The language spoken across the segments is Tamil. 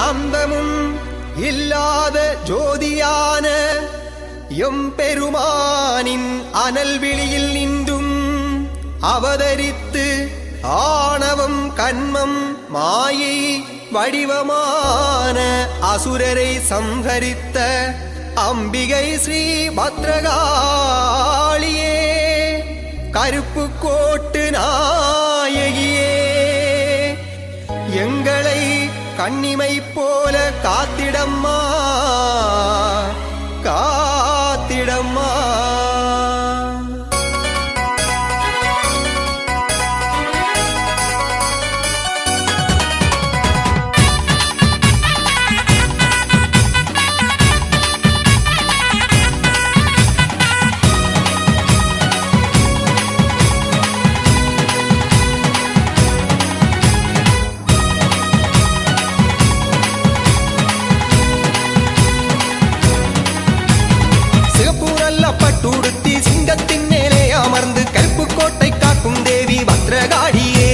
அந்தமும் இல்லாத ஜோதியான எம்பெருமானின் அனல் விழியில் நின்றும் அவதரித்து ஆணவம் கண்மம் மாயை வடிவமான அசுரரை சம்ஹரித்த அம்பிகை ஸ்ரீ பத்ரகாளியே, கருப்பு கோட்டு நாயகியே, எங்களை கண்ணிமை போல காத்திடம்மா காத்திடம்மா. பட்டுடுத்தி சிங்கத்தின் மேலே அமர்ந்து கருப்பு கோட்டை காக்கும் தேவி பத்ரகாளியே,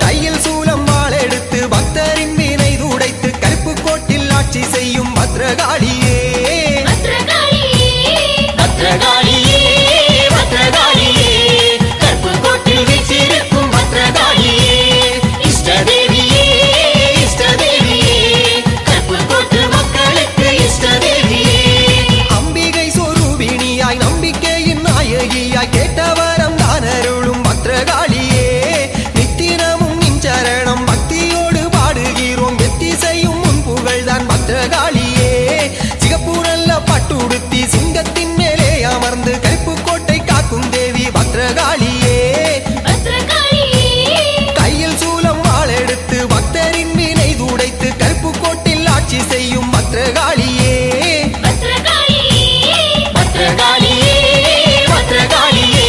கையில் சூலம் வாளெடுத்து பக்தரின் வினை துடைத்து கருப்பு கோட்டில் ஆட்சி செய்யும் பத்ரகாளியே, பத்ரகாளியே, பத்ரகாளியே, கருப்பு கோட்டில் வீற்றிருக்கும் பத்ரகாளியே, இஷ்டதேவியே, இஷ்டதேவியே, கருப்பு கோட்டு மக்களுக்கு இஷ்டதேவியே, நம்பிக்கையின் நாயகியாய் கேட்டவரம் தானருளும் பத்ரகாளியே, நித்தினமும் நின் சரணம் பக்தியோடு பாடுகிறோம், எத்திசையும் முன் புகழ்தான் பத்ரகாளியே, சிகப்பு நல்ல பட்டுடுத்தி சிங்கத்தின் மேலே அமர்ந்து கருப்பு கோட்டை காக்கும் தேவி பத்ரகாளியே, கையில் சூலம் வாளெடுத்து பக்தரின் வினை துடைத்து கருப்பு கோட்டில் ஆட்சி செய்யும் பத்ரகாளியே, பத்ரகாளியே, பத்ரகாளியே,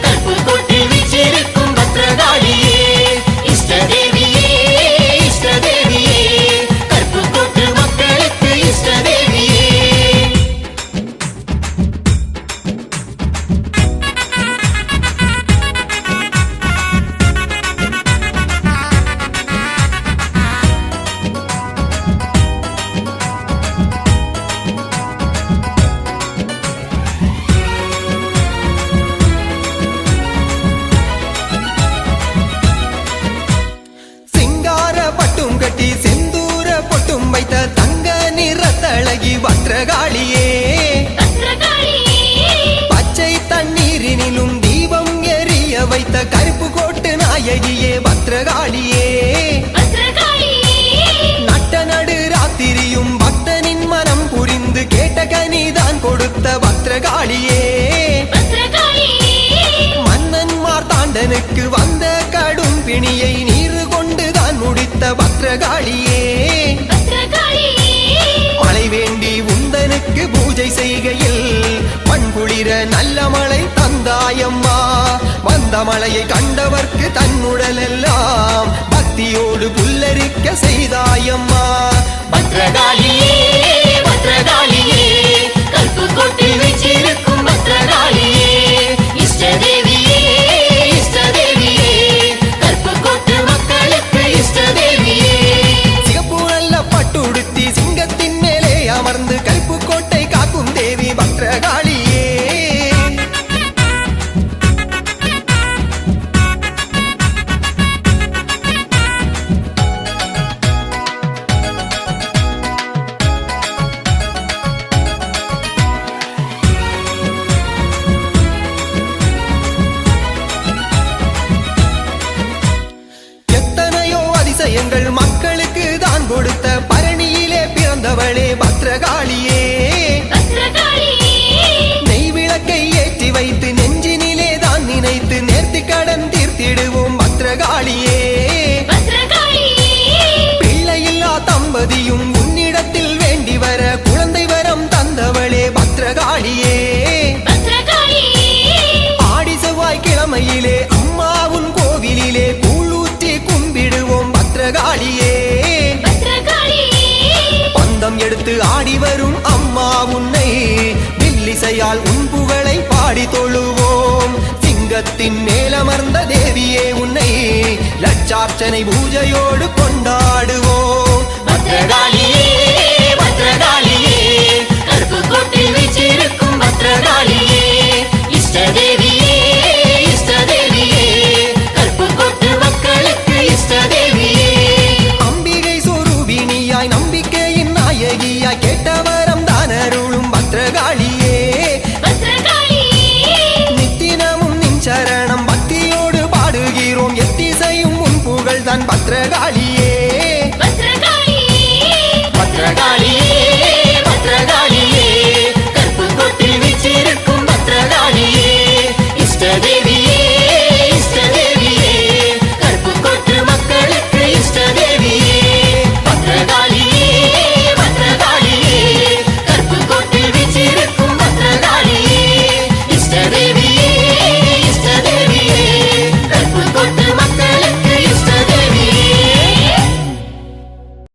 கருப்பு கோட்டில் வீற்றிருக்கும் பத்ரகாளியே, இஷ்டதேவியே, இஷ்டதேவியே, கருப்பு கோட்டு மக்களுக்கு இஷ்டதேவியே. செந்தூர பொட்டும் வைத்த தங்க நிறத்தழகி பத்ரகாளியே, பச்சை தண்ணீரினிலும் தீபம் எரிய வைத்த கருப்பு கோட்டு நாயகியே பத்ரகாளியே, நட்ட நடு ராத்திரியும் பக்தனின் மனம் புரிந்து கேட்ட கனிதான் கொடுத்த பத்ரகாளியே, மன்னன் மார்த்தாண்டனுக்கு வந்த கடும் பிணியை நீரு கொண்டுதான் முடித்த பத்ரகாளியே, மழை வேண்டி உந்தனுக்கு பூஜை செய்கையில் மண்குளிர நல்ல மழை தந்தாயம்மா, வந்த மழையை கண்டவர்க்கு தன்னுடல் எல்லாம் பக்தியோடு புல்லரிக்க செய்தாயம்மா, பத்ரகாளியே, பத்ரகாளியே, கருப்பு கோட்டில் வீற்றிருக்கும் பத்ரகாளியே, இஷ்டதேவியே, இஷ்டதேவியே, கருப்பு கோட்டு மக்களுக்கு இஷ்டதேவியே, சிகப்பு நல்ல பட்டுடுத்தி சிங்கத்தின் மேலே அமர்ந்து கருப்பு கோட்டை காக்கும் தேவி பத்ரகாளியே, எங்கள் மக்களுக்கு தான் கொடுத்த பரணியிலே பிறந்தவளே பத்ரகாளியே, நெய் விளக்கை ஏற்றி வைத்து நெஞ்சினிலே தான் நினைத்து நேர்த்தி கடன் தீர்த்திடுவோம் பத்ரகாளியே, பிள்ளையில்லா தம்பதியும் உன்னிடத்தில் வேண்டி வர குழந்தை வரம் தந்தவளே பத்ரகாளியே, ஆடி செவ்வாய் கிழமையிலே அம்மாவுன் கோவிலிலே கூழூற்றி கும்பிடுவோம் பத்ரகாளியே, பந்தம் எடுத்து ஆடி வரும் அம்மா உன்னை வில்லிசையால் உன் புகழை பாடி தொழுவோம், சிங்கத்தின் மேலமர்ந்த தேவியே உன்னை லட்ச பஞ்சார்ச்சனை பூஜையோடு கொண்டாடுவோம். பத்ரகாளியே பத்ரகாளியே கருப்புக்கோட்டில் வீற்றிருக்கும் பத்ரகாளியே இஷ்டதேவியே இஷ்டதேவியே கருப்புக்கோட்டு மக்களுக்கு இஷ்டதேவியே அம்பிகை சொரூபிணியாய் நம்பிக்கையின் நாயகியாய் கேட்டவரம் தான் அருளும் பத்ரகாளியே நித்தினமும் நின் சரணம் பக்தியோடு பாடுகிறோம் எத்திசையும் உன் புகழ் தான் பத்ரகாளி